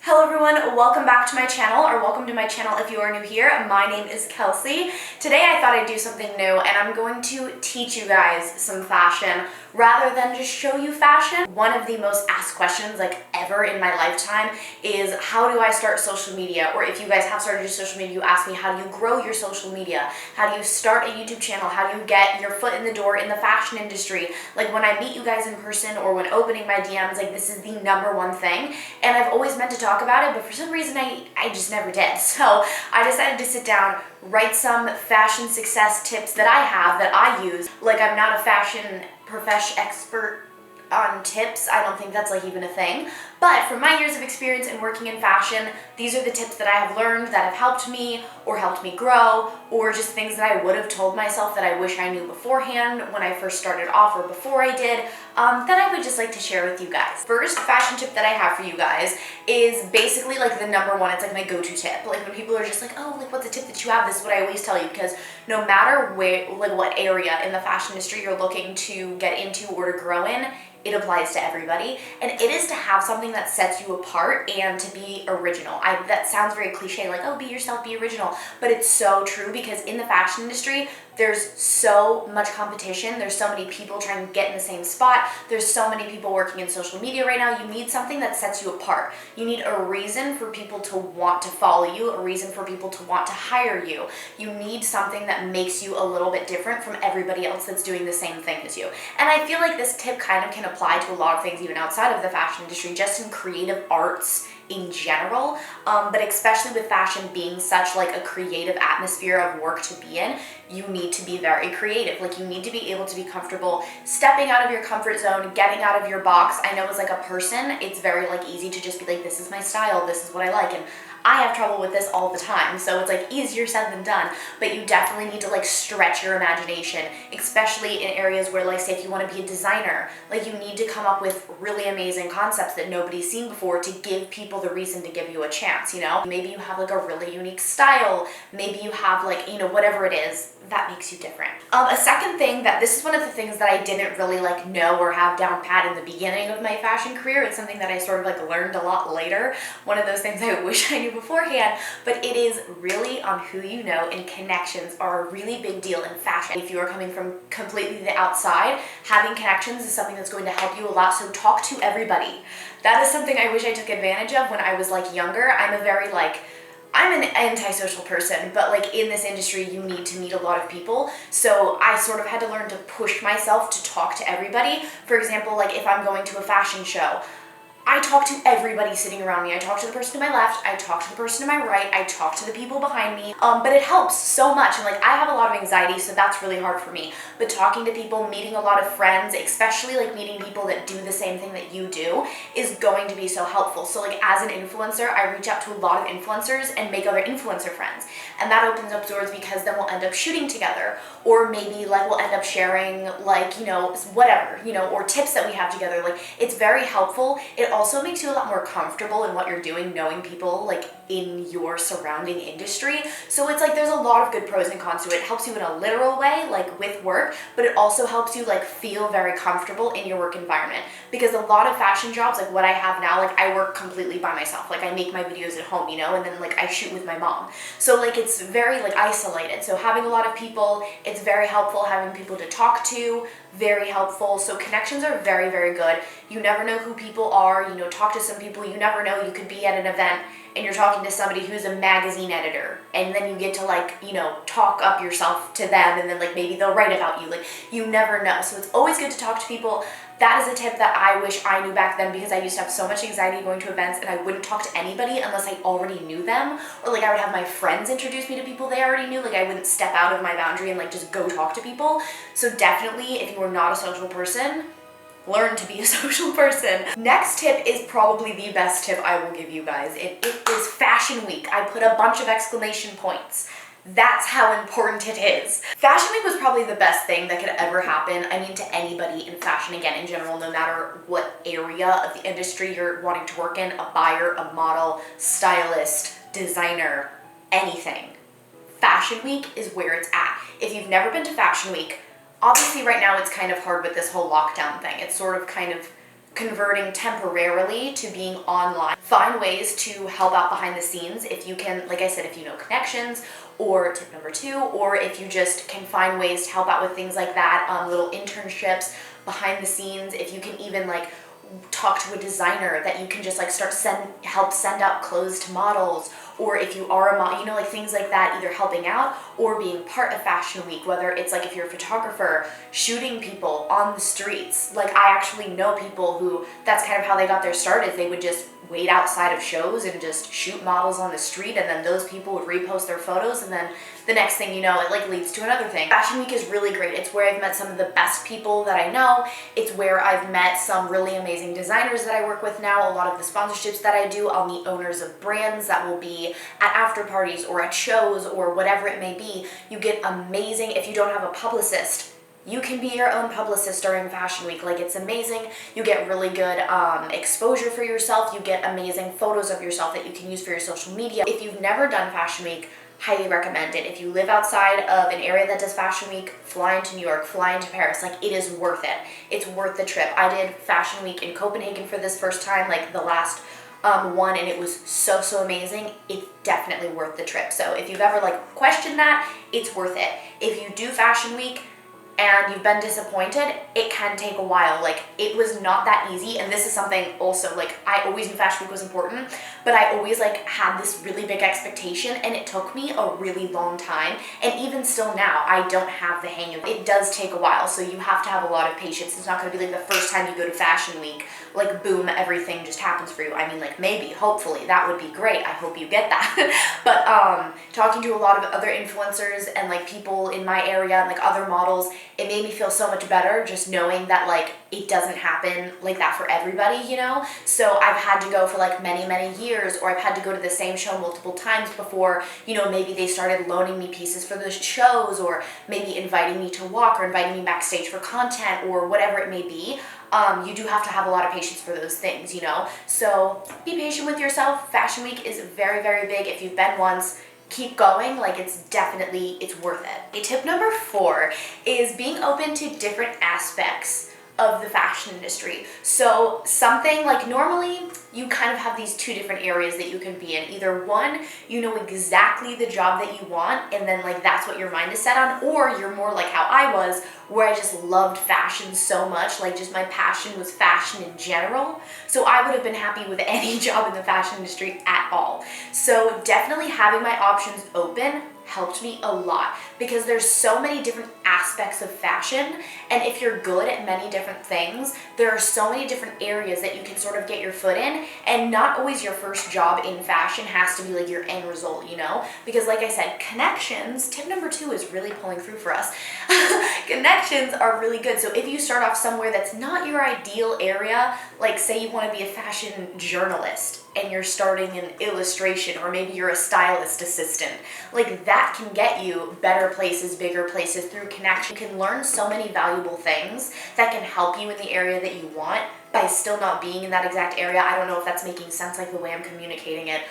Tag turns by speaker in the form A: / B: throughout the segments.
A: Hello everyone, welcome back to my channel, or welcome to my channel if you are new here. My name is Kelsey. Today I thought I'd do something new and I'm going to teach you guys some fashion rather than just show you fashion. One of the most asked questions ever in my lifetime is how do I start social media? Or if you guys have started your social media, you ask me how do you grow your social media? How do you start a YouTube channel? How do you get your foot in the door in the fashion industry? Like when I meet you guys in person or when opening my DMs, this is the number one thing. And I've always meant to talk about it, but for some reason I just never did. So I decided to sit down, write some fashion success tips that I have that I use. I'm not a fashion expert on tips. I don't think that's even a thing. But from my years of experience in working in fashion, these are the tips that I have learned that have helped me or helped me grow, or just things that I would have told myself that I wish I knew beforehand when I first started off or before I did, that I would just like to share with you guys. First fashion tip that I have for you guys is basically the number one. It's my go-to tip. When people are just what's a tip that you have? This is what I always tell you, because no matter where, what area in the fashion industry you're looking to get into or to grow in, it applies to everybody, and it is to have something that sets you apart and to be original. That sounds very cliche, be yourself, be original, but it's so true, because in the fashion industry, there's so much competition. There's so many people trying to get in the same spot. There's so many people working in social media right now. You need something that sets you apart. You need a reason for people to want to follow you, a reason for people to want to hire you. You need something that makes you a little bit different from everybody else that's doing the same thing as you. And I feel this tip kind of can apply to a lot of things even outside of the fashion industry, just in creative arts in general, but especially with fashion being such a creative atmosphere of work to be in, you need to be very creative. You need to be able to be comfortable stepping out of your comfort zone, getting out of your box. I know as a person, it's very easy to just be this is my style, this is what I like, and I have trouble with this all the time, so it's easier said than done, but you definitely need to stretch your imagination, especially in areas where say if you want to be a designer, you need to come up with really amazing concepts that nobody's seen before to give people the reason to give you a chance, Maybe you have a really unique style, maybe you have whatever it is that makes you different. A second thing this is one of the things that I didn't really know or have down pat in the beginning of my fashion career. It's something that I sort of learned a lot later. One of those things I wish I knew beforehand, but it is really on who you know, and connections are a really big deal in fashion. If you are coming from completely the outside, having connections is something that's going to help you a lot, so talk to everybody. That is something I wish I took advantage of when I was younger. I'm an antisocial person, but in this industry, you need to meet a lot of people. So I sort of had to learn to push myself to talk to everybody. For example, if I'm going to a fashion show, I talk to everybody sitting around me. I talk to the person to my left, I talk to the person to my right, I talk to the people behind me, but it helps so much. And I have a lot of anxiety, so that's really hard for me. But talking to people, meeting a lot of friends, especially meeting people that do the same thing that you do, is going to be so helpful. So as an influencer, I reach out to a lot of influencers and make other influencer friends. And that opens up doors, because then we'll end up shooting together, or maybe we'll end up sharing whatever, or tips that we have together. It's very helpful. It also makes you a lot more comfortable in what you're doing, knowing people in your surrounding industry. So it's there's a lot of good pros and cons to it. It helps you in a literal way, with work, but it also helps you feel very comfortable in your work environment, because a lot of fashion jobs, what I have now, I work completely by myself. I make my videos at home, and then I shoot with my mom. So it's very isolated. So having a lot of people, it's very helpful. Having people to talk to, very helpful. So connections are very, very good. You never know who people are. Talk to some people. You never know. You could be at an event and you're talking to somebody who's a magazine editor, and then you get to talk up yourself to them, and then maybe they'll write about you. You never know. So it's always good to talk to people. That is a tip that I wish I knew back then, because I used to have so much anxiety going to events, and I wouldn't talk to anybody unless I already knew them, or I would have my friends introduce me to people they already knew. I wouldn't step out of my boundary and just go talk to people. So definitely, if you are not a social person, learn to be a social person. Next tip is probably the best tip I will give you guys. It is Fashion Week. I put a bunch of exclamation points. That's how important it is. Fashion Week was probably the best thing that could ever happen. I mean, to anybody in fashion, again, in general, no matter what area of the industry you're wanting to work in, a buyer, a model, stylist, designer, anything. Fashion Week is where it's at. If you've never been to Fashion Week, obviously right now it's kind of hard with this whole lockdown thing. It's sort of kind of converting temporarily to being online. Find ways to help out behind the scenes if you can, like I said, if you know connections, or tip number 2, or if you just can find ways to help out with things like that, little internships behind the scenes. If you can even like talk to a designer that you can just like help send out clothes to models, or if you are a model, you know, like things like that, either helping out or being part of Fashion Week, whether it's like if you're a photographer, shooting people on the streets. Like I actually know people who, that's kind of how they got their start, is they would just wait outside of shows and just shoot models on the street, and then those people would repost their photos, and then the next thing you know, it like leads to another thing. Fashion Week is really great. It's where I've met some of the best people that I know. It's where I've met some really amazing designers that I work with now. A lot of the sponsorships that I do, I'll meet owners of brands that will be at after parties or at shows or whatever it may be. You get amazing, if you don't have a publicist, you can be your own publicist during Fashion Week. Like, it's amazing. You get really good exposure for yourself. You get amazing photos of yourself that you can use for your social media. If you've never done Fashion Week, highly recommend it. If you live outside of an area that does Fashion Week, fly into New York, fly into Paris. Like, it is worth it. It's worth the trip. I did Fashion Week in Copenhagen for this first time, like the last one, and it was so amazing. It's definitely worth the trip. So if you've ever like questioned that, it's worth it. If you do Fashion Week and you've been disappointed, it can take a while. Like, it was not that easy, and this is something also, like, I always knew Fashion Week was important, but I always like had this really big expectation, and it took me a really long time, and even still now, I don't have the hang of it. It does take a while, so you have to have a lot of patience. It's not gonna be like the first time you go to Fashion Week, like boom, everything just happens for you. I mean, like, maybe, hopefully, that would be great. I hope you get that. But talking to a lot of other influencers and like people in my area and like other models, it made me feel so much better just knowing that like it doesn't happen like that for everybody, you know? So I've had to go for like many years, or I've had to go to the same show multiple times before, you know, maybe they started loaning me pieces for the shows, or maybe inviting me to walk, or inviting me backstage for content, or whatever it may be. You do have to have a lot of patience for those things, you know? So be patient with yourself. Fashion Week is very big. If you've been once, keep going. Like, it's worth it. Okay, tip number 4 is being open to different aspects of the fashion industry. So something like, normally you kind of have these 2 different areas that you can be in. Either one, you know exactly the job that you want, and then like that's what your mind is set on, or you're more like how I was, where I just loved fashion so much, like just my passion was fashion in general. So I would have been happy with any job in the fashion industry at all. So definitely having my options open helped me a lot, because there's so many different aspects of fashion, and if you're good at many different things, there are so many different areas that you can sort of get your foot in, and not always your first job in fashion has to be like your end result, you know? Because like I said, connections, tip number 2 is really pulling through for us. Connections are really good. So if you start off somewhere that's not your ideal area, like say you want to be a fashion journalist, and you're starting in illustration, or maybe you're a stylist assistant, like that can get you better places, bigger places through connection. You can learn so many valuable things that can help you in the area that you want by still not being in that exact area. I don't know if that's making sense, like the way I'm communicating it,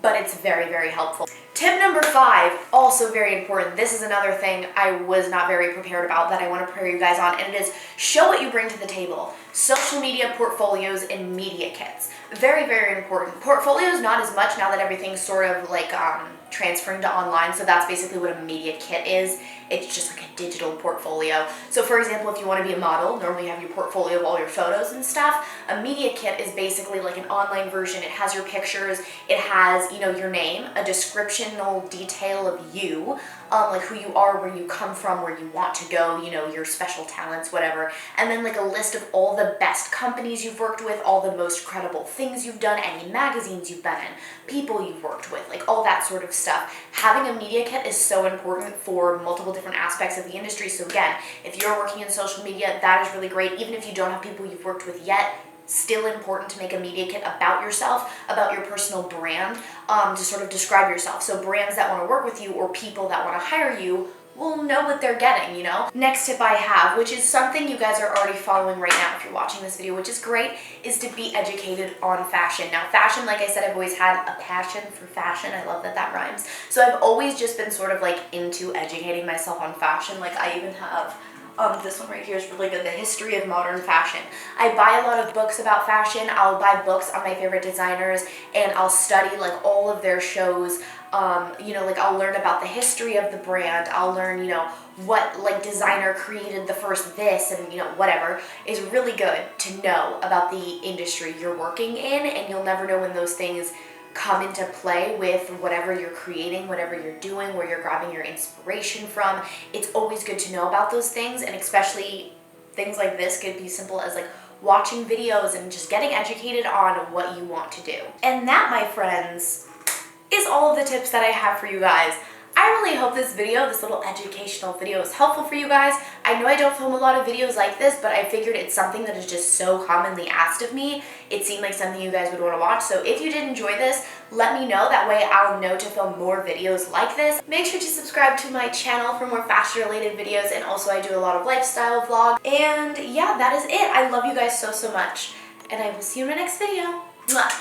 A: but it's very helpful. Tip number 5, also very important. This is another thing I was not very prepared about that I want to prepare you guys on, and it is show what you bring to the table. Social media portfolios and media kits. Very important. Portfolios not as much now that everything's sort of like transferring to online, so that's basically what a media kit is. It's just like a digital portfolio. So for example, if you want to be a model, normally you have your portfolio of all your photos and stuff. A media kit is basically like an online version. It has your pictures, it has, you know, your name, a descriptional detail of you, like who you are, where you come from, where you want to go, you know, your special talents, whatever. And then like a list of all the best companies you've worked with, all the most credible things you've done, any magazines you've been in, people you've worked with, like all that sort of stuff. Having a media kit is so important for multiple different aspects of the industry. So again, if you're working in social media, that is really great. Even if you don't have people you've worked with yet, still important to make a media kit about yourself, about your personal brand, to sort of describe yourself. So brands that want to work with you, or people that want to hire you, will know what they're getting, you know? Next tip I have, which is something you guys are already following right now if you're watching this video, which is great, is to be educated on fashion. Now fashion, like I said, I've always had a passion for fashion. I love that that rhymes. So I've always just been sort of like into educating myself on fashion. Like I even have This one right here is really good, The History of Modern Fashion. I buy a lot of books about fashion. I'll buy books on my favorite designers, and I'll study like all of their shows. You know, like I'll learn about the history of the brand. I'll learn, you know, what like designer created the first this, and you know, whatever is really good to know about the industry you're working in, and you'll never know when those things come into play with whatever you're creating, whatever you're doing, where you're grabbing your inspiration from. It's always good to know about those things, and especially things like this could be simple as like watching videos and just getting educated on what you want to do. And that, my friends, is all of the tips that I have for you guys. I really hope this video, this little educational video, is helpful for you guys. I know I don't film a lot of videos like this, but I figured it's something that is just so commonly asked of me. It seemed like something you guys would want to watch. So if you did enjoy this, let me know. That way I'll know to film more videos like this. Make sure to subscribe to my channel for more fashion-related videos, and also I do a lot of lifestyle vlogs. And yeah, that is it. I love you guys so, so much. And I will see you in my next video. Mwah.